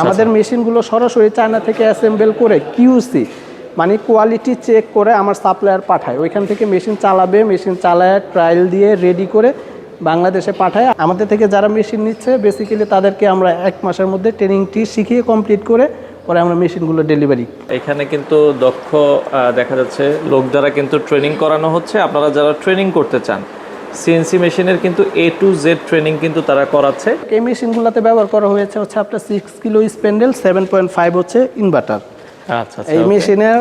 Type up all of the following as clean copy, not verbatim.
আমাদের মেশিনগুলো সরাসরি চায়না থেকে অ্যাসেম্বল করে কিউসি মানে কোয়ালিটি চেক করে আমার সাপ্লায়ার পাঠায়, ওইখান থেকে মেশিন চালাবে, মেশিন চালায় ট্রায়াল দিয়ে রেডি করে বাংলাদেশে পাঠায়। আমাদের থেকে যারা মেশিন নিচ্ছে বেসিক্যালি তাদেরকে আমরা 1 মাসের মধ্যে ট্রেনিংটি শিখিয়ে কমপ্লিট করে পরে আমরা মেশিনগুলো ডেলিভারি। এখানে কিন্তু দক্ষ দেখা যাচ্ছে লোক দ্বারা কিন্তু ট্রেনিং করানো হচ্ছে। আপনারা যারা ট্রেনিং করতে চান সিএনসি মেশিনের কিন্তু A to Z ট্রেনিং কিন্তু তারা করাচ্ছে। এই মেশিনগুলোতে ব্যবহার করা হয়েছে হচ্ছে আপনার 6 কিলো স্প্যান্ডেল, 7.5 হচ্ছে ইনভার্টার। আচ্ছা, এই মেশিনের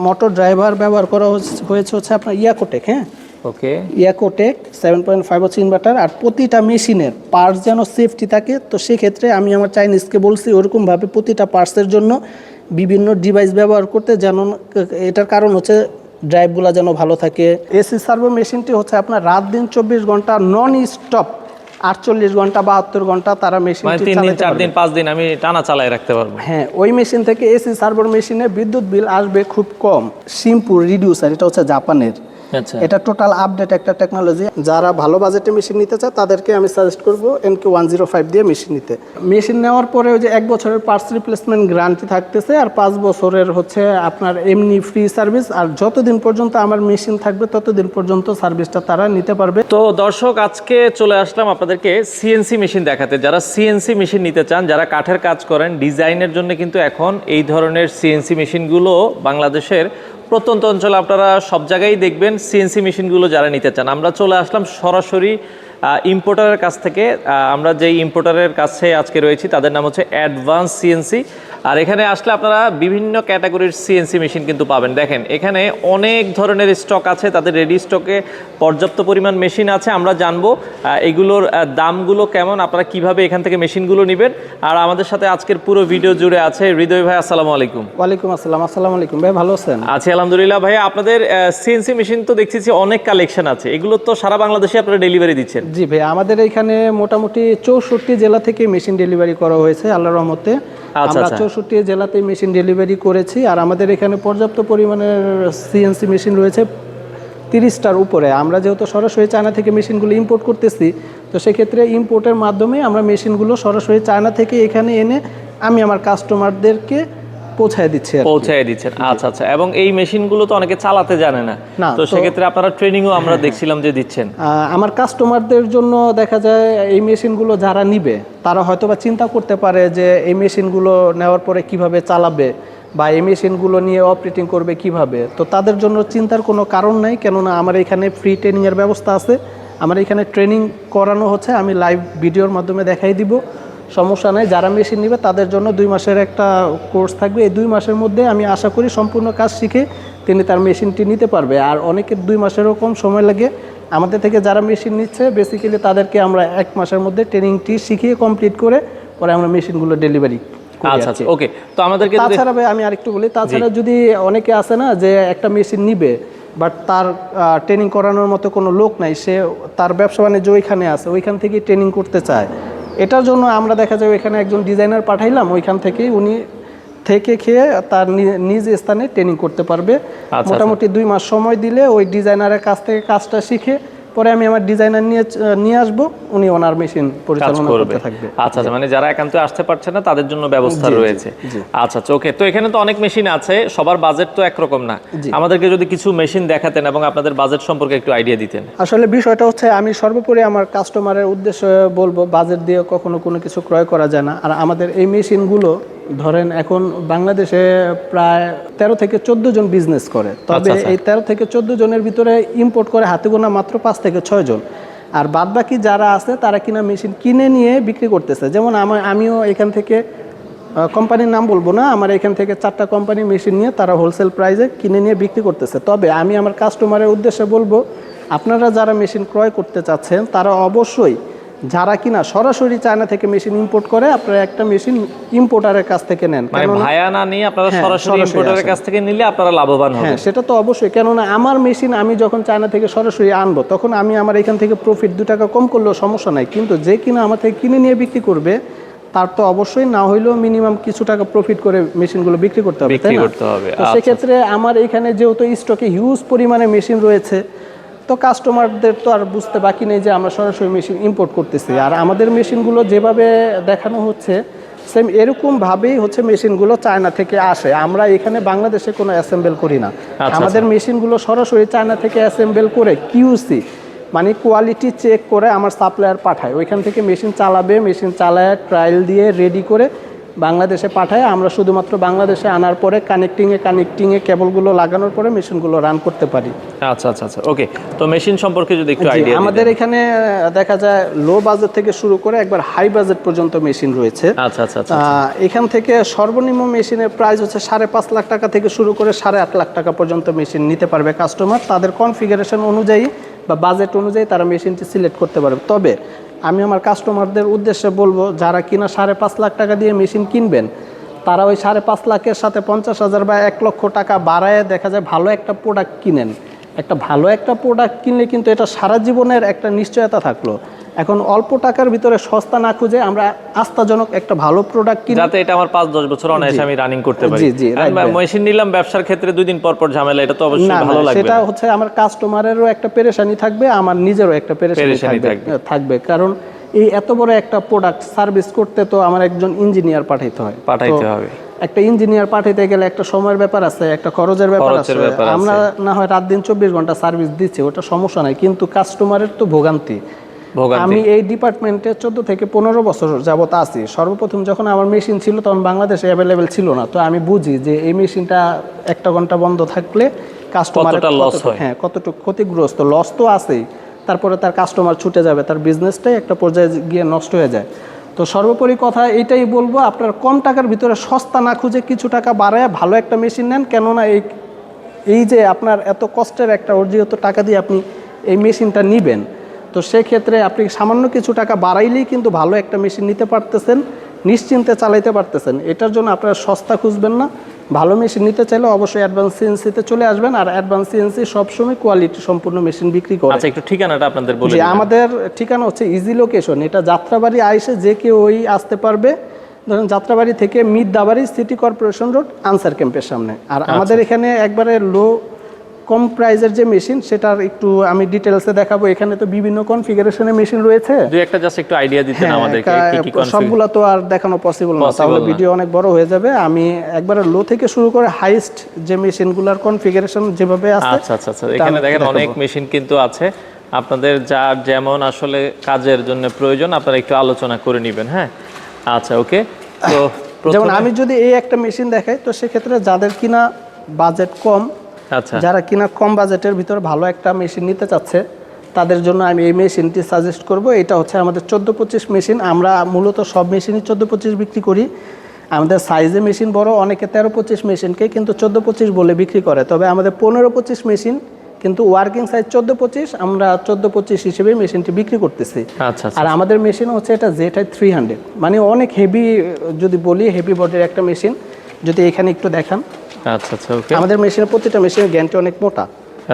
মোটর ড্রাইভার ব্যবহার করা হয়েছে হচ্ছে আপনার ইয়াকোটেক। হ্যাঁ, ওকে, ইয়াকোটেক 7.5 হচ্ছে ইনভার্টার। আর প্রতিটা মেশিনের পার্টস যেন সেফটি থাকে, তো সেক্ষেত্রে আমি আমার চাইনিজকে বলছি ওরকমভাবে প্রতিটা পার্টসের জন্য বিভিন্ন ডিভাইস ব্যবহার করতে, যেন এটার কারণ হচ্ছে ড্রাইভগুলো যেন ভালো থাকে। এসি সার্ভো মেশিনটি হচ্ছে আপনার রাত দিন 24 ঘন্টা নন স্টপ 48 ঘন্টা 72 ঘন্টা তারা মেশিন 3 দিন 4 দিন 5 দিন আমি টানা চালাই রাখতে পারবো। হ্যাঁ, ওই মেশিন থেকে এসি সার্ভার মেশিনে বিদ্যুৎ বিল আসবে খুব কম। সিম্পুল রিডিউসার, এটা হচ্ছে জাপানের। আচ্ছা, এটা টোটাল আপডেট একটা টেকনোলজি। যারা ভালো বাজেটে মেশিন নিতে চায় তাদেরকে আমি সাজেস্ট করবো NK105 দিয়ে মেশিন নিতে। মেশিন নেওয়ার পরে ওই যে 1 বছরের পার্টস রিপ্লেসমেন্ট গ্যারান্টি থাকতেছে, আর 5 বছরের হচ্ছে আপনার এমনি ফ্রি সার্ভিস। আর যতদিন পর্যন্ত আমার মেশিন থাকবে ততদিন পর্যন্ত সার্ভিসটা তারা নিতে পারবে। তো দর্শক, আজকে চলে আসলাম আপনাদেরকে সিএনসি মেশিন দেখাতে। যারা সিএনসি মেশিন নিতে চান, যারা কাঠের কাজ করেন, ডিজাইনের জন্য কিন্তু এখন এই ধরনের সিএনসি মেশিনগুলো বাংলাদেশের প্রত্যন্ত অঞ্চলে আপনারা সব জায়গায় দেখবেন সিএনসি মেশিনগুলো যারা নিতে চান। আমরা চলে আসলাম সরাসরি ইম্পোর্টারের কাছ থেকে। আমরা যেই ইম্পোর্টারের কাছে আজকে রয়েছি তাদের নাম হচ্ছে অ্যাডভান্স সিএনসি। আর এখানে আসলে আপনারা বিভিন্ন ক্যাটাগরির সিএনসি মেশিন কিন্তু পাবেন। দেখেন এখানে অনেক ধরনের স্টক আছে, তাদের রেডি স্টকে পর্যাপ্ত পরিমাণ মেশিন আছে। আমরা জানবো এগুলোর দামগুলো কেমন, আপনারা কিভাবে এখান থেকে মেশিনগুলো নেবেন। আর আমাদের সাথে আজকের পুরো ভিডিও জুড়ে আছে হৃদয় ভাই। আসসালামু আলাইকুম। ওয়ালাইকুম আসসালাম। আসসালামু আলাইকুম ভাই, ভালো আছেন? আছি আলহামদুলিল্লাহ। ভাই, আপনাদের সিএনসি মেশিন তো দেখতেছি অনেক কালেকশন আছে, এগুলো তো সারা বাংলাদেশে আপনারা ডেলিভারি দিচ্ছেন? জি ভাই, আমাদের এখানে মোটামুটি 64 জেলা থেকে মেশিন ডেলিভারি করা হয়েছে আল্লাহর রহমতে। আমরা 64 জেলাতে মেশিন ডেলিভারি করেছি। আর আমাদের এখানে পর্যাপ্ত পরিমাণের সিএনসি মেশিন রয়েছে 30টার উপরে। আমরা যেহেতু সরাসরি চায়না থেকে মেশিনগুলো ইম্পোর্ট করতেছি, তো সেক্ষেত্রে ইম্পোর্টের মাধ্যমে আমরা মেশিনগুলো সরাসরি চায়না থেকে এখানে এনে আমি আমার কাস্টমারদেরকে পৌঁছায় দিচ্ছেন। আচ্ছা আচ্ছা। এবং এই মেশিনগুলো তো অনেকে চালাতে জানে না, তো সেক্ষেত্রে আপনারা ট্রেনিংও আমরা দেখছিলাম যে দিচ্ছেন। আমার কাস্টমারদের জন্য দেখা যায় এই মেশিনগুলো যারা নিবে তারা হয়তোবা চিন্তা করতে পারে যে এই মেশিনগুলো নেওয়ার পরে কিভাবে চালাবে বা এই মেশিনগুলো নিয়ে অপারেটিং করবে কিভাবে। তো তাদের জন্য চিন্তার কোনো কারণ নাই, কেননা আমার এখানে ফ্রি ট্রেনিংয়ের ব্যবস্থা আছে। আমার এখানে ট্রেনিং করানো হচ্ছে, আমি লাইভ ভিডিওর মাধ্যমে দেখাই দিব, সমস্যা নাই। যারা মেশিন নেবে তাদের জন্য 2 মাসের একটা কোর্স থাকবে। এই 2 মাসের মধ্যে আমি আশা করি সম্পূর্ণ কাজ শিখে তিনি তার মেশিনটি নিতে পারবে। আর অনেকের 2 মাসেরও কম সময় লাগে। আমাদের থেকে যারা মেশিন নিচ্ছে বেসিক্যালি তাদেরকে আমরা 1 মাসের মধ্যে ট্রেনিংটি শিখিয়ে কমপ্লিট করে পরে আমরা মেশিনগুলো ডেলিভারি। আচ্ছা আচ্ছা, ওকে। তো আমাদেরকে তাছাড়া ভাই আমি আরেকটু বলি, তাছাড়া যদি অনেকে আছে না যে একটা মেশিন নিবে বাট তার ট্রেনিং করানোর মতো কোনো লোক নাই, সে তার ব্যবসা বাণিজ্য ওইখানে আছে, ওইখান থেকেই ট্রেনিং করতে চায়। এটার জন্য আমরা দেখা যায় এখানে একজন ডিজাইনার পাঠাইলাম, ওইখান থেকেই উনি থেকে খেয়ে তার নিজ স্থানে ট্রেনিং করতে পারবে। মোটামুটি 2 মাস সময় দিলে ওই ডিজাইনারের কাছ থেকে কাজটা শিখে পরে আমি আমার ডিজাইনার নিয়ে আসবো, উনি ওনার মেশিন পরিচালনা করতে থাকবে। আচ্ছা আচ্ছা, মানে যারা একান্ত আসতে পারছে না তাদের জন্য ব্যবস্থা রয়েছে। আচ্ছা আচ্ছা, ওকে। তো এখানে তো অনেক মেশিন আছে, সবার বাজেট তো একরকম না। আমাদেরকে যদি কিছু মেশিন দেখাতেন এবং আপনাদের বাজেট সম্পর্কে একটু আইডিয়া দিতেন। আসলে বিষয়টা হচ্ছে আমি সর্বোপরি আমার কাস্টমারের উদ্দেশ্যে বলবো, বাজেট দিয়ে কখনো কোনো কিছু ক্রয় করা যায় না। আর আমাদের এই মেশিনগুলো ধরেন এখন বাংলাদেশে প্রায় 13 থেকে 14 জন বিজনেস করে, তবে এই 13 থেকে 14 জনের ভিতরে ইম্পোর্ট করে হাতে গোনা মাত্র 5 থেকে 6 জন। আর বাদবাকি যারা আছে তারা কিনা মেশিন কিনে নিয়ে বিক্রি করতেছে। যেমন আমিও এখান থেকে কোম্পানির নাম বলবো না, আমার এখান থেকে 4টা কোম্পানি মেশিন নিয়ে তারা হোলসেল প্রাইসে কিনে নিয়ে বিক্রি করতেছে। তবে আমি আমার কাস্টমারের উদ্দেশ্যে বলবো, আপনারা যারা মেশিন ক্রয় করতে চাচ্ছেন তারা অবশ্যই যারা কিনা সরাসরি চায়না থেকে মেশিন ইম্পোর্ট করে আপনারা একটা মেশিন ইম্পোর্টারের কাছ থেকে নেন, মানে ভায়া না নিয়ে আপনারা সরাসরি ইম্পোর্টারের কাছ থেকে নিলে আপনারা লাভবান হবেন। হ্যাঁ, সেটা তো অবশ্যই, কেননা আমার মেশিন আমি যখন চায়না থেকে সরাসরি আনবো তখন আমি আমার এখান থেকে প্রফিট 2 টাকা কম করলেও সমস্যা নাই, কিন্তু যে কিনা আমার থেকে কিনে নিয়ে বিক্রি করবে তার তো অবশ্যই না হইলেও মিনিমাম কিছু টাকা প্রফিট করে মেশিনগুলো বিক্রি করতে হবে, তাই না? তো সেক্ষেত্রে আমার এখানে যেহেতু স্টকে হিউজ পরিমাণে মেশিন রয়েছে, তো কাস্টমারদের তো আর বুঝতে বাকি নেই যে আমরা সরাসরি মেশিন ইম্পোর্ট করতেছি। আর আমাদের মেশিনগুলো যেভাবে দেখানো হচ্ছে সেম এরকমভাবেই হচ্ছে মেশিনগুলো চায়না থেকে আসে। আমরা এখানে বাংলাদেশে কোনো অ্যাসেম্বল করি না। আমাদের মেশিনগুলো সরাসরি চায়না থেকে অ্যাসেম্বল করে কিউসি মানে কোয়ালিটি চেক করে আমার সাপ্লায়ার পাঠায়, ওইখান থেকে মেশিন চালাবে, মেশিন চালায় ট্রায়াল দিয়ে রেডি করে বাংলাদেশে পাঠায়। আমরা শুধুমাত্র বাংলাদেশে আনার পরে কানেক্টিংয়ে কেবলগুলো লাগানোর পরে মেশিনগুলো রান করতে পারি। আচ্ছা আচ্ছা আচ্ছা, ওকে। তো মেশিন সম্পর্কে যদি একটু আইডিয়া আমাদের এখানে দেখা যায় লো বাজেট থেকে শুরু করে একবার হাই বাজেট পর্যন্ত মেশিন রয়েছে। আচ্ছা আচ্ছা আচ্ছা, এখান থেকে সর্বনিম্ন মেশিনের প্রাইস হচ্ছে 5.5 লাখ টাকা থেকে শুরু করে 8.5 লাখ টাকা পর্যন্ত মেশিন নিতে পারবে কাস্টমার। তাদের কনফিগারেশন অনুযায়ী বা বাজেট অনুযায়ী তারা মেশিনটি সিলেক্ট করতে পারবে। তবে আমি আমার কাস্টমারদের উদ্দেশ্যে বলবো, যারা কিনা 5.5 লাখ টাকা দিয়ে মেশিন কিনবেন, তারা ওই 5.5 লাখের সাথে 50,000 বা 1 লক্ষ টাকা বাড়ায় দেখা যায় ভালো একটা প্রোডাক্ট কিনেন। একটা ভালো একটা প্রোডাক্ট কিনলে কিন্তু এটা সারা জীবনের একটা নিশ্চয়তা থাকলো। এখন অল্প টাকার ভিতরে সস্তা না খুঁজে আমরা আস্থাজনক একটা ভালো প্রোডাক্ট কিনি, যাতে এটা আমার 5-10 বছর অনায়াসে আমি রানিং করতে পারি। জি জি, মেশিন নিলাম ব্যবসার ক্ষেত্রে 2 দিন পর পর ঝামেলা, এটা তো অবশ্যই ভালো লাগবে। সেটা হচ্ছে আমার কাস্টমারেরও একটা পেরেশানি থাকবে, আমার নিজেরও একটা পেরেশানি থাকবে। কারণ এই এত বড় একটা প্রোডাক্ট সার্ভিস করতে তো আমার একজন ইঞ্জিনিয়ার পাঠাইতে হবে। একটা ইঞ্জিনিয়ার পাঠাইতে গেলে একটা সময়ের ব্যাপার আছে, একটা খরচের ব্যাপার আছে। আমরা না হয় রাত দিন 24 ঘন্টা সার্ভিস দিচ্ছি, ওটা সমস্যা নাই, কিন্তু কাস্টমারের তো ভোগান্তি। আমি এই ডিপার্টমেন্টে 14 থেকে 15 বছর যাবত আছি। সর্বপ্রথম যখন আমার মেশিন ছিল তখন বাংলাদেশে অ্যাভেলেবেল ছিল না। তো আমি বুঝি যে এই মেশিনটা 1 ঘন্টা বন্ধ থাকলে কাস্টমারের কতটুকু ক্ষতিগ্রস্ত, লস তো আছেই, তারপরে তার কাস্টমার ছুটে যাবে, তার বিজনেসটাই একটা পর্যায়ে গিয়ে নষ্ট হয়ে যায়। তো সর্বোপরি কথা এইটাই বলবো, আপনার কম টাকার ভিতরে সস্তা না খুঁজে কিছু টাকা বাড়ায় ভালো একটা মেশিন নেন। কেননা এই যে আপনার এত কষ্টের একটা অর্জিত টাকা দিয়ে আপনি এই মেশিনটা নিবেন, তো সেক্ষেত্রে আপনি সামান্য কিছু টাকা বাড়াইলেই কিন্তু ভালো একটা মেশিন নিতে পারতেছেন, নিশ্চিন্তে চালাইতে পারতেছেন। এটার জন্য আপনারা সস্তা খুঁজবেন না, ভালো মেশিন নিতে চাইলে অবশ্যই অ্যাডভান্স সিএনসিতে চলে আসবেন। আর অ্যাডভান্স সিএনসি সবসময় কোয়ালিটি সম্পূর্ণ মেশিন বিক্রি করে। আচ্ছা, একটু ঠিকানাটা আপনাদের বলে দিন। আমাদের ঠিকানা হচ্ছে ইজি লোকেশন, এটা যাত্রাবাড়ি আইসে যে কেউ আসতে পারবে। ধরেন যাত্রাবাড়ি থেকে মির্দাবাড়ি সিটি কর্পোরেশন রোড আনসার ক্যাম্পের সামনে। আর আমাদের এখানে একবারে কম প্রাইজের যে মেশিন, সেটার একটু আমি ডিটেলসে দেখাবো। এখানে তো বিভিন্ন কনফিগারেশনের মেশিন রয়েছে, দুই একটা জাস্ট একটু আইডিয়া দিতেন আমাদেরকে কি কি কনফিগার। সবগুলো তো আর দেখানো পসিবল না, তাহলে ভিডিও অনেক বড় হয়ে যাবে। আমি একবারে লো থেকে শুরু করে হাইস্ট যে মেশিনগুলোর কনফিগারেশন যেভাবে আছে। আচ্ছা আচ্ছা আচ্ছা, এখানে দেখেন অনেক মেশিন কিন্তু আছে। আপনাদের যার যেমন আসলে কাজের জন্য প্রয়োজন আপনারা একটু আলোচনা করে নেবেন। হ্যাঁ, আচ্ছা, ওকে। তো যেমন আমি যদি এই একটা মেশিন দেখাই, তো সেক্ষেত্রে যাদের কিনা বাজেট কম, আচ্ছা, যারা কিনা কম বাজেটের ভিতরে ভালো একটা মেশিন নিতে চাচ্ছে, তাদের জন্য আমি এই মেশিনটি সাজেস্ট করব। এটা হচ্ছে আমাদের 14-25 মেশিন। আমরা মূলত সব মেশিনই 14-25 বিক্রি করি। আমাদের সাইজে মেশিন বড়, অনেকে 13-25 মেশিনকে কিন্তু 14-25 বলে বিক্রি করে। তবে আমাদের 15-25 মেশিন, কিন্তু ওয়ার্কিং সাইজ 14-25, আমরা 14-25 হিসেবে মেশিনটি বিক্রি করতেছি। আচ্ছা, আর আমাদের মেশিন হচ্ছে এটা ZI 300, মানে অনেক হেভি, যদি বলি হেভি বডির একটা মেশিন। যদি এখানে একটু দেখান। আচ্ছা আচ্ছা, ওকে। আমাদের মেশিনের প্রতিটা মেশিনের গ্যারান্টি অনেক মোটা।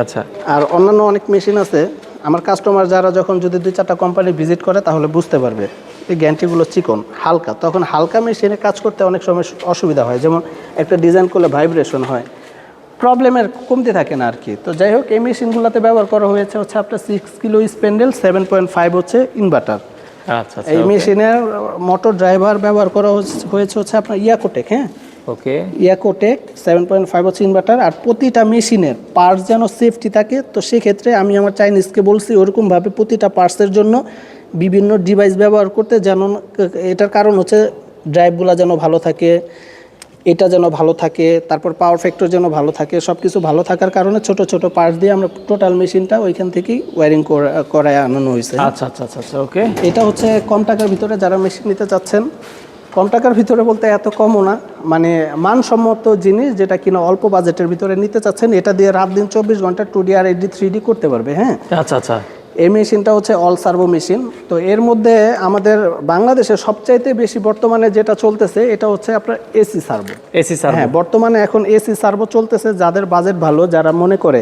আচ্ছা, আর অন্যান্য অনেক মেশিন আছে, আমার কাস্টমার যারা যখন যদি 2-4টা কোম্পানি ভিজিট করে তাহলে বুঝতে পারবে এই গ্যারান্টিগুলো চিকন হালকা। তখন হালকা মেশিনে কাজ করতে অনেক সময় অসুবিধা হয়, যেমন একটা ডিজাইন করলে ভাইব্রেশন হয়, প্রবলেমের কমতি থাকে না আর কি। তো যাই হোক, এই মেশিনগুলোতে ব্যবহার করা হয়েছে হচ্ছে আপনার 6 কিলো স্প্যান্ডেল, 7.5 হচ্ছে ইনভার্টার। আচ্ছা, এই মেশিনের মোটর ড্রাইভার ব্যবহার করা হয়েছে হচ্ছে আপনার ইয়াকোটেক। হ্যাঁ, ওকে, ইয়াকোটেক 7.5 হচ্ছে ইনভার্টার। আর প্রতিটা মেশিনের পার্টস যেন সেফটি থাকে, তো সেক্ষেত্রে আমি আমার চাইনিজকে বলছি ওরকমভাবে প্রতিটা পার্টসের জন্য বিভিন্ন ডিভাইস ব্যবহার করতে। যেন এটার কারণ হচ্ছে ড্রাইভগুলো যেন ভালো থাকে, এটা যেন ভালো থাকে, তারপর পাওয়ার ফ্যাক্টর যেন ভালো থাকে। সব কিছু ভালো থাকার কারণে ছোট ছোট পার্টস দিয়ে আমরা টোটাল মেশিনটা ওইখান থেকেই ওয়্যারিং করায় আনানো হয়েছে। আচ্ছা আচ্ছা আচ্ছা, ওকে। এটা হচ্ছে কম টাকার ভিতরে যারা মেশিন নিতে চাচ্ছেন, কম টাকার ভিতরে বলতে এত কমও না, মানে মানসম্মত জিনিস যেটা কিনা অল্প বাজেটের ভিতরে নিতে চাচ্ছেন, এটা দিয়ে রাত দিন 24 ঘন্টা 2D আর 3D করতে পারবে। হ্যাঁ, আচ্ছা আচ্ছা। এই মেশিনটা হচ্ছে অল সার্ভো মেশিন। তো এর মধ্যে আমাদের বাংলাদেশে সবচাইতে বেশি বর্তমানে যেটা চলতেছে এটা হচ্ছে আপনার এসি সার্ভো। হ্যাঁ, বর্তমানে এখন এসি সার্ভো চলতেছে। যাদের বাজেট ভালো, যারা মনে করে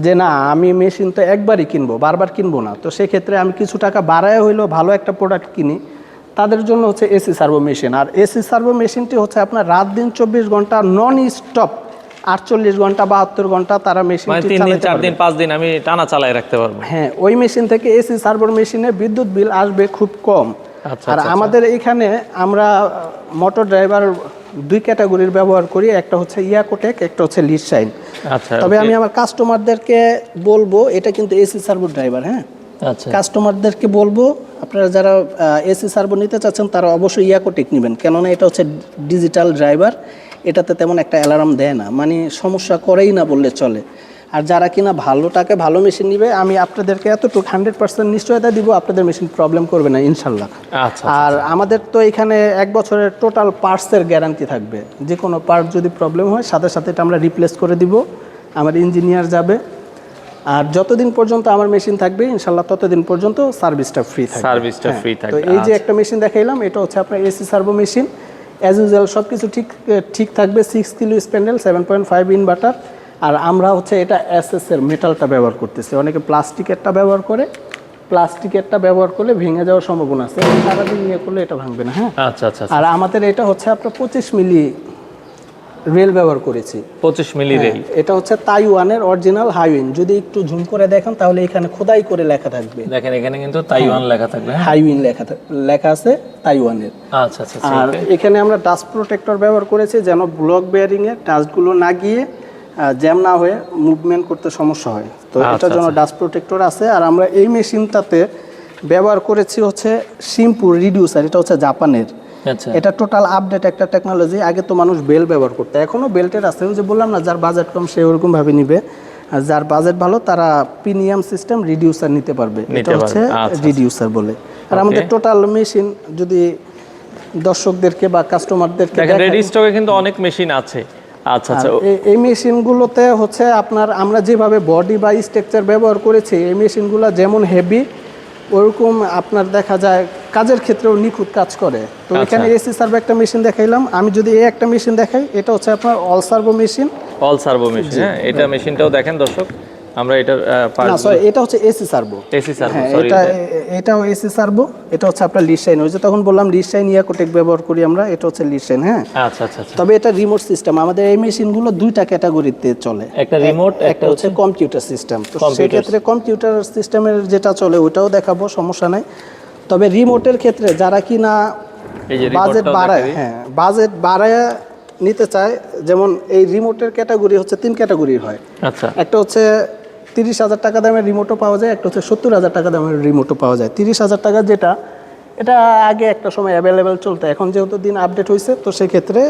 যে না আমি মেশিন তো একবারই কিনবো, বারবার কিনবো না, তো সেক্ষেত্রে আমি কিছু টাকা বাড়ায় হইলেও ভালো একটা প্রোডাক্ট কিনি, তাদের জন্য হচ্ছে এসি সার্ভো মেশিন। আর এসি সার্ভো মেশিনটি হচ্ছে আপনার রাত দিন 24 ঘন্টা নন স্টপ 48 ঘন্টা 72 ঘন্টা তারা মেশিন 3 দিন 4 দিন 5 দিন আমি টানা চালাই রাখতে পারবো। হ্যাঁ, ওই মেশিন থেকে এসি সার্ভোর মেশিনে বিদ্যুৎ বিল আসবে খুব কম। আচ্ছা, আর আচ্ছা, আমাদের এখানে আমরা মোটর ড্রাইভার দুই ক্যাটাগরির ব্যবহার করি, একটা হচ্ছে ইয়াকোটেক, একটা হচ্ছে লিডশাইন। আচ্ছা, তবে okay. আমি আমার কাস্টমারদেরকে বলবো, এটা কিন্তু এসি সার্ভো ড্রাইভার, হ্যাঁ, আচ্ছা, কাস্টমারদেরকে বলবো আপনারা যারা এসি সার্ভো নিতে চাচ্ছেন তারা অবশ্যই ইয়াকোটেক নেবেন, কেননা এটা হচ্ছে ডিজিটাল ড্রাইভার, এটাতে তেমন একটা অ্যালার্ম দেয় না, মানে সমস্যা করেই না বললে চলে। আর যারা কিনা ভালো টাকা ভালো মেশিন নিবে, আমি আপনাদেরকে এতটুকু 100% নিশ্চয়তা দিব আপনাদের মেশিন প্রবলেম করবে না ইনশাল্লাহ। আচ্ছা, আর আমাদের তো এখানে 1 বছরের টোটাল পার্টসের গ্যারান্টি থাকবে, যে কোনো পার্ট যদি প্রবলেম হয় সাথে সাথে এটা আমরা রিপ্লেস করে দিব, আমার ইঞ্জিনিয়ার যাবে। আর যতদিন পর্যন্ত আমার মেশিন থাকবে ইনশাল্লাহ ততদিন পর্যন্ত সার্ভিসটা ফ্রি থাকবে। সার্ভিসটা ফ্রি তো থাকবে। এই যে একটা মেশিন দেখাইলাম, এটা হচ্ছে আপনার AC servo machine, as usual সব কিছু ঠিক থাকবে। 6 কিলো স্প্যান্ডেল, 7.5 ইনভার্টার। আর আমরা হচ্ছে এটা এসএস এর মেটালটা ব্যবহার করতেছি, অনেকে প্লাস্টিকেরটা ব্যবহার করে, প্লাস্টিকেরটা ব্যবহার করলে ভেঙে যাওয়ার সম্ভাবনা আছে, সারাদিন নিয়ে করলে এটা ভাঙবে না, হ্যাঁ। আচ্ছা, আচ্ছা, আর আমাদের এটা হচ্ছে আপনার 25 মিলি রেল ব্যবহার করেছি। 25 মিলি রেল। এটা হচ্ছে তাইওয়ানের অরিজিনাল হাইউইন, যদি একটু জুম করে দেখেন তাহলে এখানে খোদাই করে লেখা থাকবে, দেখেন এখানে কিন্তু তাইওয়ান লেখা থাকবে। হাইউইন লেখা আছে তাইওয়ানের। আচ্ছা, আচ্ছা, আর এখানে আমরা ডাস্ট প্রোটেক্টর ব্যবহার করেছি, যেন ব্লক বেয়ারিং এর ডাস্টগুলো না গিয়ে জ্যাম না হয়ে মুভমেন্ট করতে সমস্যা হয়, তো এটার জন্য ডাস্ট প্রোটেক্টর আছে। আর আমরা এই মেশিনটাতে ব্যবহার করেছি হচ্ছে শিম্পু রিডিউসার, এটা হচ্ছে জাপানের। আচ্ছা, এটা টোটাল আপডেট একটা টেকনোলজি। আগে তো মানুষ বেল ব্যবহার করতো, এখনও বেল্টের আছে, ওই যে বললাম না, যার বাজেট কম সে ওরকমভাবে নিবে, আর যার বাজেট ভালো তারা প্রিমিয়াম সিস্টেম রিডিউসার নিতে পারবে, এটা হচ্ছে রিডিউসার বলে। আর আমাদের টোটাল মেশিন যদি দর্শকদেরকে বা কাস্টমারদেরকে দেখেন রেডি স্টকে কিন্তু অনেক মেশিন আছে। আচ্ছা, আচ্ছা, এই মেশিনগুলোতে হচ্ছে আপনার আমরা যেভাবে বডি বা স্ট্রাকচার ব্যবহার করেছি, এই মেশিনগুলো যেমন হেভি ওরকম আপনার দেখা যায় কাজের ক্ষেত্রেও নিখুঁত কাজ করে। তো এখানে এসি সার্ভো একটা মেশিন দেখাইলাম, আমি যদি এই একটা মেশিন দেখাই, এটা হচ্ছে আপনার all servo machine. All servo machine, হ্যাঁ, এটা মেশিনটাও দেখেন দর্শক, আমরা এটার না সরি, এটা হচ্ছে এসি সার্ভো। এসি সার্ভো, হ্যাঁ, সরি, এটাও এসি সার্ভো। এটা হচ্ছে আপনার লিডশাইন, ওই যে তখন বললাম লিডশাইন ইয়াকোটেক ব্যবহার করি আমরা, এটা হচ্ছে লিডশাইন, হ্যাঁ। আচ্ছা, আচ্ছা, তবে এটা রিমোট সিস্টেম। আমাদের এই মেশিনগুলো দুইটা ক্যাটাগরিতে চলে, একটা রিমোট, একটা হচ্ছে কম্পিউটার সিস্টেম। তো সেক্ষেত্রে কম্পিউটার সিস্টেমের যেটা চলে ওটাও দেখাবো, সমস্যা নাই। তবে রিমোটের ক্ষেত্রে যারা কিনা বাজেট বাড়ায়, হ্যাঁ, বাজেট বাড়ায় নিতে চায়, যেমন এই রিমোটের ক্যাটাগরি হচ্ছে 3 ক্যাটাগরির হয়। আচ্ছা, একটা হচ্ছে 30,000 টাকা দামের রিমোটও পাওয়া যায়, একটা হচ্ছে 70,000 টাকা দামের রিমোটও পাওয়া যায়। 30,000 টাকা যেটা, এটা আগে একটা সময় অ্যাভেলেবেল চলতো, এখন যেহেতু দিন আপডেট হয়েছে, তো সেক্ষেত্রে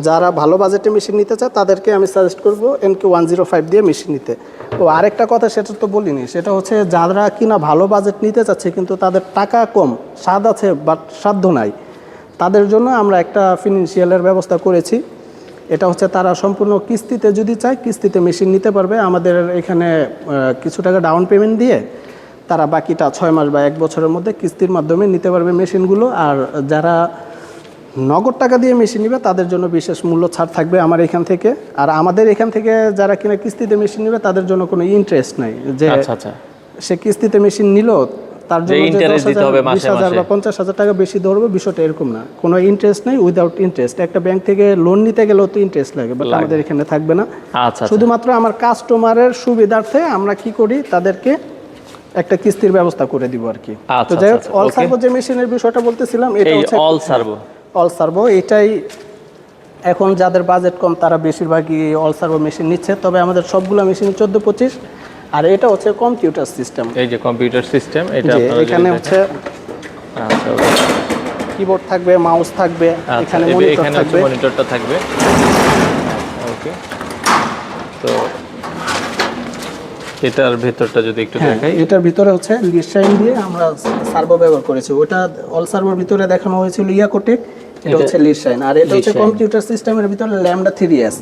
যারা ভালো বাজেটে মেশিন নিতে চায় তাদেরকে আমি সাজেস্ট করবো NK105 দিয়ে মেশিন নিতে। ও আরেকটা কথা সেটা তো বলিনি, সেটা হচ্ছে যারা কিনা ভালো বাজেট নিতে চাচ্ছে কিন্তু তাদের টাকা কম, স্বাদ আছে বাট সাধ্য নাই, তাদের জন্য আমরা একটা ফিনান্সিয়ালের ব্যবস্থা করেছি। এটা হচ্ছে তারা সম্পূর্ণ কিস্তিতে যদি চায় কিস্তিতে মেশিন নিতে পারবে। আমাদের এখানে কিছু টাকা ডাউন পেমেন্ট দিয়ে তারা বাকিটা 6 মাস বা 1 বছরের মধ্যে কিস্তির মাধ্যমে নিতে পারবে মেশিনগুলো। আর যারা নগদ টাকা দিয়ে মেশিন নেবে তাদের জন্য বিশেষ মূল্য ছাড় থাকবে আমার এখান থেকে। আর আমাদের এখান থেকে যারা কিনা কিস্তিতে মেশিন নেবে তাদের জন্য কোনো ইন্টারেস্ট নাই, যে সে কিস্তিতে মেশিন নিল তার জন্য 10,000, 20,000 বা 50,000 টাকা বেশি ধরবে, বিষয়টা এরকম না। কোনো ইন্টারেস্ট নেই, উইদাউট ইন্টারেস্ট। একটা ব্যাংক থেকে লোন নিতে গেলেও তো ইন্টারেস্ট লাগে, বাট আমাদের এখানে থাকবে না। শুধুমাত্র আমার কাস্টমারের সুবিধার্থে আমরা কি করি, তাদেরকে একটা কিস্তির ব্যবস্থা করে দিব আর কি। তো যাই হোক, অল সার্ভো যে মেশিনের বিষয়টা বলতেছিলাম, এটা হচ্ছে অল সার্ভো। এটাই এখন যাদের বাজেট কম তারা বেশিরভাগই অল সার্ভো মেশিন নিচ্ছে। তবে আমাদের সবগুলো মেশিন 14-25। আর এটা হচ্ছে কম্পিউটার সিস্টেম, এই যে কম্পিউটার সিস্টেম, এটা এখানে হচ্ছে কিবোর্ড থাকবে, মাউস থাকবে, এখানে মনিটরটা থাকবে। ওকে, তো এটার ভেতরটা যদি একটু দেখাই, এটার ভিতরে হচ্ছে লিডশাইন দিয়ে আমরা সার্ভো ব্যবহার করেছি। ওটা অল সার্ভোর ভিতরে দেখানো হয়েছিল ইয়াকোটেক, এটা হচ্ছে লিডশাইন। আর এটা হচ্ছে কম্পিউটার সিস্টেমের ভিতরে ল্যামডা 3S।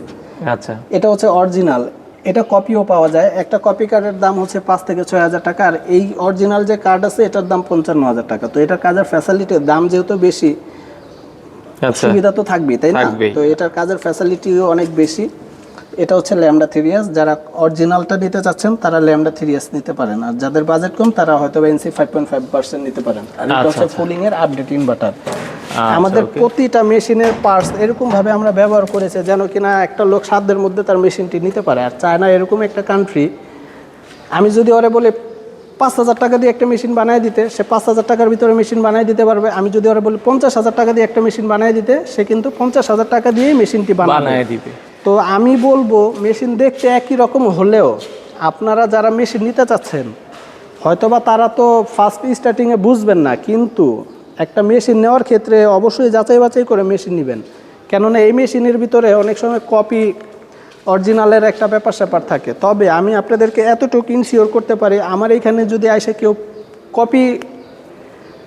আচ্ছা, এটা হচ্ছে অরিজিনাল, এটা কপিও পাওয়া যায়। একটা কপি কার্ডের দাম হচ্ছে 5 থেকে 6,000 টাকা, আর এই অরিজিনাল যে কার্ড আছে এটার দাম 55,000 টাকা। তো এটার কাজের ফ্যাসিলিটির দাম যেহেতু বেশি, সুবিধা তো থাকবেই, তাই না? তো এটার কাজের ফ্যাসিলিটিও অনেক বেশি। এটা হচ্ছে ল্যামডা 3S। যারা অরিজিনালটা নিতে চাচ্ছেন তারা ল্যামডা 3S নিতে পারেন, আর যাদের বাজেট কম তারা হয়তো NC 5.5% নিতে পারেন। আর এটা হচ্ছে ফুলিং এর আপডেট ইনভার্টার। আমাদের প্রতিটা মেশিনের পার্টস এরকম ভাবে আমরা ব্যবহার করেছে যেন কিনা একটা লোক সাধ্যের মধ্যে তার মেশিনটি নিতে পারে। আর চায়না এরকম একটা কান্ট্রি, আমি যদি ওরে বলে 5,000 টাকা দিয়ে একটা মেশিন বানিয়ে দিতে, সে 5,000 টাকার ভিতরে মেশিন বানিয়ে দিতে পারবে। আমি যদি ওরা বলি 50,000 টাকা দিয়ে একটা মেশিন বানিয়ে দিতে, সে কিন্তু 50,000 টাকা দিয়েই মেশিনটি বানিয়ে দিবে। তো আমি বলবো মেশিন দেখতে একই রকম হলেও আপনারা যারা মেশিন নিতে চাচ্ছেন হয়তোবা তারা তো ফার্স্ট স্টার্টিংয়ে বুঝবেন না, কিন্তু একটা মেশিন নেওয়ার ক্ষেত্রে অবশ্যই যাচাই বাছাই করে মেশিন নেবেন। কেননা এই মেশিনের ভিতরে অনেক সময় কপি অরিজিনালের একটা ব্যাপার থাকে। তবে আমি আপনাদেরকে এতটুকু ইনশিওর করতে পারি, আমার এইখানে যদি এসে কেউ কপি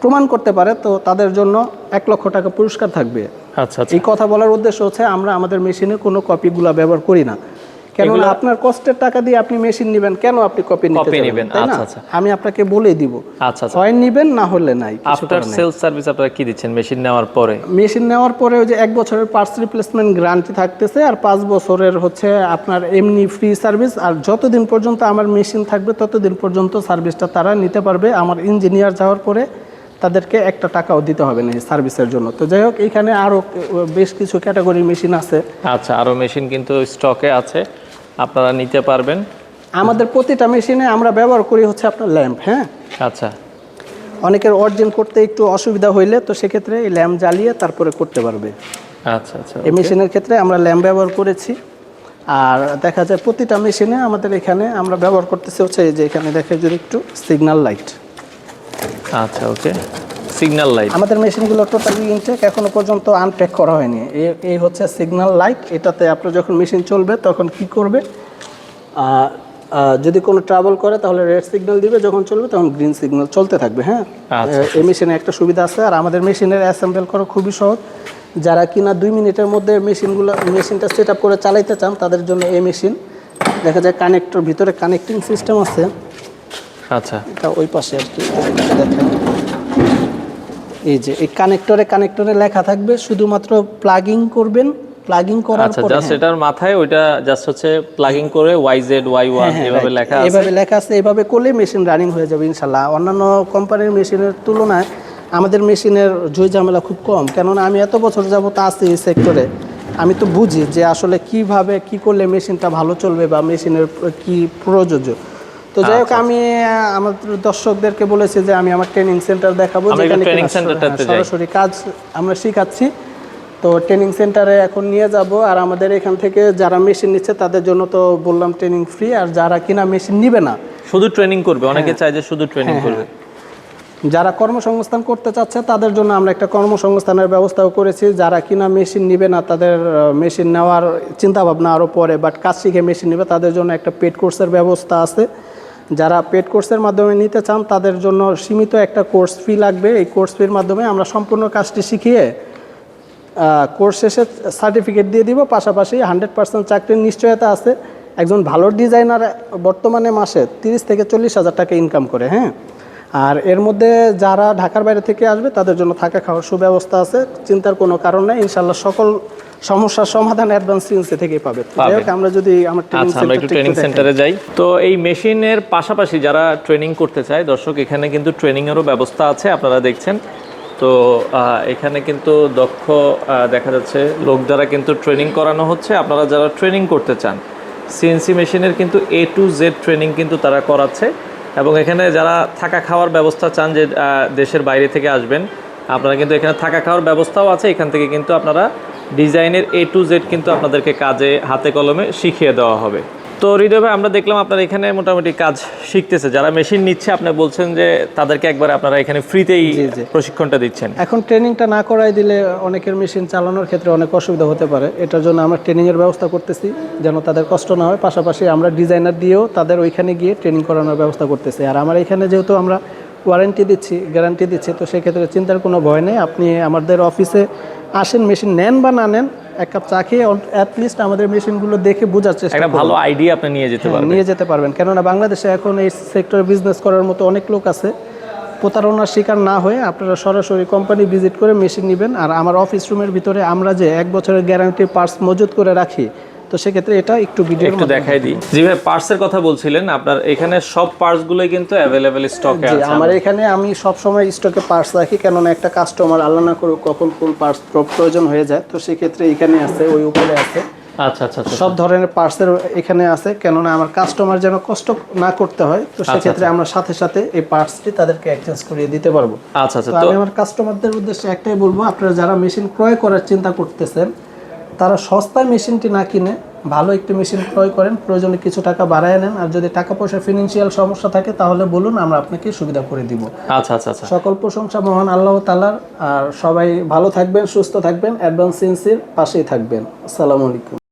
প্রমাণ করতে পারে তো তাদের জন্য 1 লক্ষ টাকা পুরস্কার থাকবে। আচ্ছা, এই কথা বলার উদ্দেশ্য হচ্ছে আমরা আমাদের মেশিনে কোনো কপিগুলো ব্যবহার করি না। কেননা আপনার কষ্টের টাকা দিয়ে আপনি মেশিন নেবেন, কেন আপনি কপি নেবেন, তাই না? আমি আপনাকে বলেই দিব, হয় নেবেন না হলে নাই। আফটার সেল সার্ভিস আপনারা কি দিচ্ছেন মেশিন নেওয়ার পরে? মেশিন নেওয়ার পরে ওই যে 1 বছরের পার্টস রিপ্লেসমেন্ট গ্যারান্টি থাকতেছে, আর 5 বছরের হচ্ছে আপনার এমনি ফ্রি সার্ভিস। আর যতদিন পর্যন্ত আমার মেশিন থাকবে ততদিন পর্যন্ত সার্ভিসটা তারা নিতে পারবে। আমার ইঞ্জিনিয়ার যাওয়ার পরে তাদেরকে 1 টাকাও দিতে হবে না এই সার্ভিসের জন্য। তো যাই হোক, এইখানে আরও বেশ কিছু ক্যাটাগরির মেশিন আছে। আচ্ছা, আরও মেশিন কিন্তু স্টকে আছে, আপনারা নিতে পারবেন। আমাদের প্রতিটা মেশিনে আমরা ব্যবহার করি হচ্ছে আপনার ল্যাম্প। হ্যাঁ, আচ্ছা, অনেকের অরিজিন করতে একটু অসুবিধা হইলে তো সেক্ষেত্রে এই ল্যাম্প জ্বালিয়ে তারপরে করতে পারবে। আচ্ছা আচ্ছা, এই মেশিনের ক্ষেত্রে আমরা ল্যাম্প ব্যবহার করেছি। আর দেখা যায় প্রতিটা মেশিনে আমাদের এখানে আমরা ব্যবহার করতেছি হচ্ছে এই যে এখানে দেখে যদি একটু সিগন্যাল লাইট। আচ্ছা, ওকে, সিগন্যাল লাইট। আমাদের মেশিনগুলো টোটালি ইনটেক, এখনো পর্যন্ত আনপ্যাক করা হয়নি। এই হচ্ছে সিগন্যাল লাইট। এটাতে আপনার যখন মেশিন চলবে তখন কি করবে, যদি কোনো ট্রাভেল করে তাহলে রেড সিগন্যাল দিবে, যখন চলবে তখন গ্রিন সিগন্যাল চলতে থাকবে। হ্যাঁ, এই মেশিনে একটা সুবিধা আছে। আর আমাদের মেশিনের অ্যাসেম্বল করা খুবই সহজ। যারা কিনা 2 মিনিটের মধ্যে মেশিনটা সেট আপ করে চালাইতে চান তাদের জন্য এই মেশিন। দেখা যায় কানেক্টর ভিতরে কানেক্টিং সিস্টেম আছে। আচ্ছা, এটা ওই পাশে আর কি দেখেন, এই যে এই কানেক্টরে লেখা থাকবে, শুধুমাত্র প্লাগিং করবেন। প্লাগিং করার পরে জাস্ট এটার মাথায় ওইটা জাস্ট হচ্ছে প্লাগিং করে YZ Y1 এভাবে লেখা আছে। এভাবে লেখা আছে, এভাবে করলে মেশিন রানিং হয়ে যাবে ইনশাআল্লাহ। অন্যান্য কোম্পানির মেশিনের তুলনায় আমাদের মেশিনের ঝুঁই ঝামেলা খুব কম। কেননা আমি এত বছর যাবত আছি এই সেক্টরে, আমি তো বুঝি যে আসলে কিভাবে কি করলে মেশিনটা ভালো চলবে বা মেশিনের কি প্রযোজ্য। তো যাই হোক, আমি আমাদের দর্শকদেরকে বলেছি যে আমি আমার ট্রেনিং সেন্টার দেখাবো, যেখানে সরাসরি কাজ আমরা শিখাচ্ছি। তো ট্রেনিং সেন্টারে এখন নিয়ে যাব। আর আমাদের এখান থেকে যারা মেশিন নিচ্ছে তাদের জন্য তো বললাম ট্রেনিং ফ্রি। আর যারা কিনা মেশিন নিবে না, শুধু ট্রেনিং করবে, অনেকে চায় যে শুধু ট্রেনিং করবে, যারা কর্মসংস্থান করতে চাচ্ছে তাদের জন্য আমরা একটা কর্মসংস্থানের ব্যবস্থাও করেছি। যারা কিনা মেশিন নিবে না, তাদের মেশিন নেওয়ার চিন্তাভাবনা আরও পরে, বাট কাজ শিখে মেশিন নেবে, তাদের জন্য একটা পেড কোর্সের ব্যবস্থা আছে। যারা পেড কোর্সের মাধ্যমে নিতে চান তাদের জন্য সীমিত একটা কোর্স ফি লাগবে। এই কোর্স ফির মাধ্যমে আমরা সম্পূর্ণ কাজটি শিখিয়ে কোর্স শেষে সার্টিফিকেট দিয়ে দিব। পাশাপাশি 100% চাকরির নিশ্চয়তা আছে। একজন ভালো ডিজাইনার বর্তমানে মাসে 30 থেকে 40 হাজার টাকা ইনকাম করে। হ্যাঁ, আর এর মধ্যে যারা ঢাকার বাইরে থেকে আসবে তাদের জন্য থাকা খাওয়ার সুব্যবস্থা আছে, চিন্তার কোনো কারণ নেই। ইনশাআল্লাহ সকল সমস্যার সমাধান অ্যাডভান্স সিএনসি থেকেই পাবে। যাই হোক, আমরা যদি আমার ট্রেনিং সেন্টারে যাই, তো এই মেশিনের পাশাপাশি যারা ট্রেনিং করতে চায়, দর্শক এখানে কিন্তু ট্রেনিংয়েরও ব্যবস্থা আছে, আপনারা দেখছেন। তো এখানে কিন্তু দক্ষ দেখা যাচ্ছে লোক দ্বারা কিন্তু ট্রেনিং করানো হচ্ছে। আপনারা যারা ট্রেনিং করতে চান সিএনসি মেশিনের কিন্তু A to Z ট্রেনিং কিন্তু তারা করাচ্ছে। এবং এখানে যারা থাকা খাওয়ার ব্যবস্থা চান, যে দেশের বাইরে থেকে আসবেন, আপনারা কিন্তু এখানে থাকা খাওয়ার ব্যবস্থাও আছে। এখান থেকে কিন্তু আপনারা ডিজাইনের A to Z কিন্তু আপনাদেরকে কাজে হাতে কলমে শিখিয়ে দেওয়া হবে। তো হৃদয় ভাই, আমরা দেখলাম আপনার এখানে মোটামুটি কাজ শিখতেছে, যারা মেশিন নিচ্ছে আপনি বলছেন যে তাদেরকে একবার আপনারা এখানে ফ্রিতেই প্রশিক্ষণটা দিচ্ছেন। এখন ট্রেনিংটা না করাই দিলে অনেকের মেশিন চালানোর ক্ষেত্রে অনেক অসুবিধা হতে পারে। এটার জন্য আমরা ট্রেনিংয়ের ব্যবস্থা করতেছি যেন তাদের কষ্ট না হয়। পাশাপাশি আমরা ডিজাইনার দিয়েও তাদের ওইখানে গিয়ে ট্রেনিং করানোর ব্যবস্থা করতেছি। আর আমার এখানে যেহেতু আমরা ওয়ারেন্টি দিচ্ছি, গ্যারান্টি দিচ্ছি, তো সেক্ষেত্রে চিন্তার কোনো ভয় নেই। আপনি আমাদের অফিসে আসেন, মেশিন নেন বা না নেন, এক কাপ চা খেয়ে অ্যাটলিস্ট আমাদের মেশিনগুলো দেখে বোঝার চেষ্টা একটা ভালো আইডিয়া আপনি নিয়ে যেতে পারবেন। কেননা বাংলাদেশে এখন এই সেক্টরে বিজনেস করার মতো অনেক লোক আছে। প্রতারণার শিকার না হয়ে আপনারা সরাসরি কোম্পানি ভিজিট করে মেশিন নেবেন। আর আমার অফিস রুমের ভিতরে আমরা যে 1 বছরের গ্যারান্টি পার্টস মজুত করে রাখি, তো সেক্ষেত্রে এটা একটু ভিডিও একটু দেখাই দিই। জি ভাই, পার্টসের কথা বলছিলেন, আপনার এখানে সব পার্টসগুলোই কিন্তু অ্যাভেলেবেল স্টকে আছে। আমার এখানে আমি সব সময় স্টকে পার্টস রাখি, কেননা একটা কাস্টমার আল্লাহ না করুক কখন কোন পার্টস প্রয়োজন হয়ে যায়, তো সেক্ষেত্রে এখানে আছে, ওই উপরে আছে। আচ্ছা আচ্ছা আচ্ছা সব ধরনের পার্টসের এখানে আছে, কেননা আমার কাস্টমার যেন কষ্ট না করতে হয়, তো সেক্ষেত্রে আমরা সাথে সাথে এই পার্টসটি তাদেরকে এক্সচেঞ্জ করিয়ে দিতে পারবো। আচ্ছা আচ্ছা তো আমি আমার কাস্টমারদের উদ্দেশ্যে একটাই বলবো, আপনারা যারা মেশিন ক্রয় করার চিন্তা করতেছেন তারা সস্তায় মেশিনটি না কিনে ভালো একটি মেশিন ক্রয় করেন, প্রয়োজনে কিছু টাকা বাড়ায় নেন, আর যদি টাকা পয়সা ফিনান্সিয়াল সমস্যা থাকে তাহলে বলুন, আমরা আপনাকে সুবিধা করে দিব। আচ্ছা আচ্ছা আচ্ছা সকল প্রশংসা মহান আল্লাহ তাআলার। আর সবাই ভালো থাকবেন, সুস্থ থাকবেন, অ্যাডভান্স সিএনসির পাশেই থাকবেন। আসসালামু আলাইকুম।